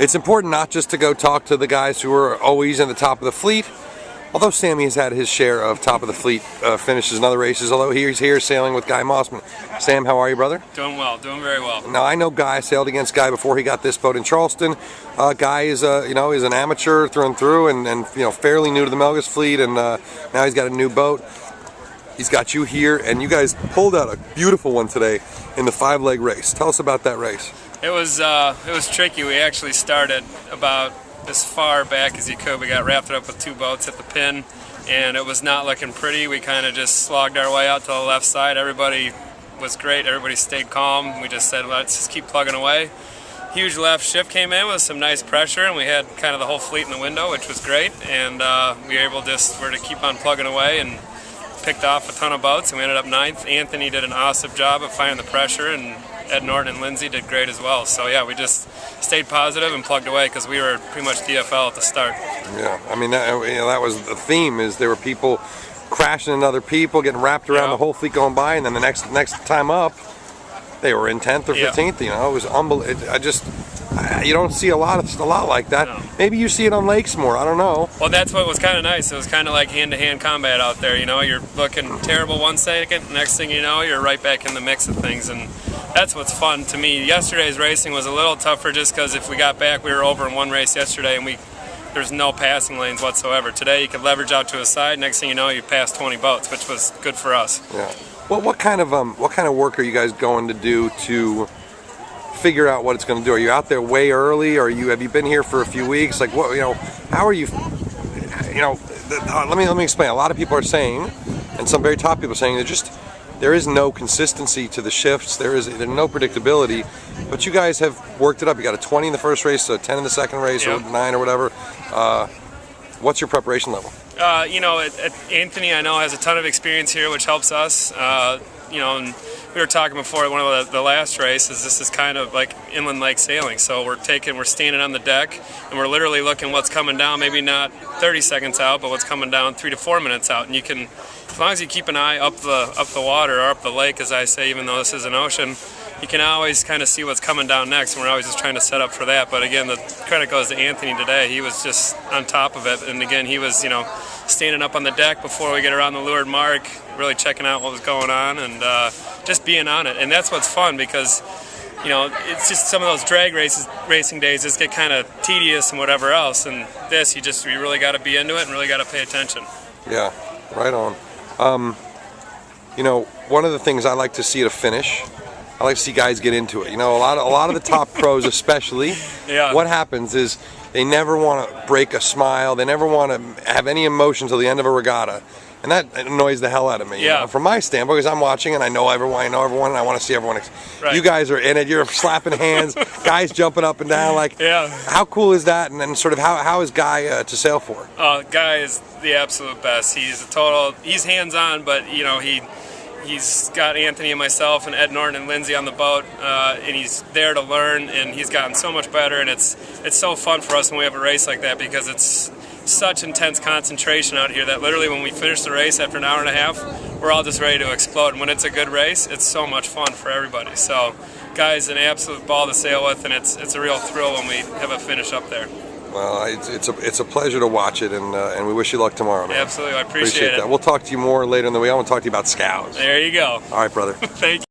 It's important not just to go talk to the guys who are always in the top of the fleet, although Sammy has had his share of top of the fleet finishes in other races, although he's here sailing with Guy Mossman. Sam, how are you, brother? Doing well, doing very well. Now, I know Guy. I sailed against Guy before he got this boat in Charleston. Guy is, is an amateur through and through, and fairly new to the Melges fleet, and now he's got a new boat. He's got you here, and you guys pulled out a beautiful one today in the 5-leg race. Tell us about that race. It was tricky. We actually started about as far back as you could. We got wrapped up with 2 boats at the pin, and it was not looking pretty. We kind of just slogged our way out to the left side. Everybody was great. Everybody stayed calm. We just said, let's just keep plugging away. Huge left shift came in with some nice pressure, and we had kind of the whole fleet in the window, which was great. And we were able to keep on plugging away and picked off a ton of boats, and we ended up 9th. Anthony did an awesome job of finding the pressure, and Ed Norton and Lindsay did great as well. So yeah, we just stayed positive and plugged away because we were pretty much DFL at the start. Yeah, I mean that was the theme. Is there were people crashing into other people, getting wrapped around the whole fleet going by, and then the next time up, they were in 10th or 15th. It was unbelievable. You don't see a lot like that. No. Maybe you see it on lakes more. I don't know. Well, that's what was kind of nice. It was kind of like hand-to-hand combat out there. You're looking terrible one second, next thing you know, you're right back in the mix of things, and that's what's fun to me. Yesterday's racing was a little tougher just because if we got back, we were over in one race yesterday, and there's no passing lanes whatsoever. Today, you could leverage out to a side. Next thing you know, you passed 20 boats, which was good for us. Yeah. Well, what kind of work are you guys going to do to figure out what it's going to do? Are you out there way early, or have you been here for a few weeks? Like, what, how are you? Let me explain. A lot of people are saying, and some very top people are saying, there is no consistency to the shifts. There's no predictability. But you guys have worked it up. You got a 20 in the first race, a 10 in the second race, or 9 or whatever. What's your preparation level? Anthony, I know, has a ton of experience here, which helps us. And we were talking before one of the last races. This is kind of like inland lake sailing. So we're standing on the deck, and we're literally looking what's coming down. Maybe not 30 seconds out, but what's coming down 3 to 4 minutes out. And you can, as long as you keep an eye up the water or up the lake, as I say, even though this is an ocean, you can always kind of see what's coming down next, and we're always just trying to set up for that. But again, the credit goes to Anthony today. He was just on top of it, and again, he was, standing up on the deck before we get around the leeward mark, really checking out what was going on, and just being on it. And that's what's fun, because it's just some of those drag racing days just get kind of tedious and whatever else, and this, you really got to be into it and really got to pay attention. Yeah, right on. One of the things I like to see at a finish, I like to see guys get into it. A lot of the top pros especially, what happens is they never want to break a smile. They never want to have any emotion till the end of a regatta. And that annoys the hell out of me. From my standpoint, because I'm watching and I know everyone, and I want to see everyone. Right. You guys are in it. You're slapping hands, guys jumping up and down. How cool is that? And then sort of how is Guy to sail for? Guy is the absolute best. He's hands-on, but he's got Anthony and myself and Ed Norton and Lindsay on the boat, and he's there to learn, and he's gotten so much better, and it's so fun for us when we have a race like that, because it's such intense concentration out here that literally when we finish the race after an hour and a half, we're all just ready to explode. And when it's a good race, it's so much fun for everybody. So Guy's an absolute ball to sail with, and it's a real thrill when we have a finish up there. Well, it's a pleasure to watch it, and we wish you luck tomorrow, man. Absolutely, I appreciate it. That. We'll talk to you more later in the week. I want to talk to you about scows. There you go. All right, brother. Thank you.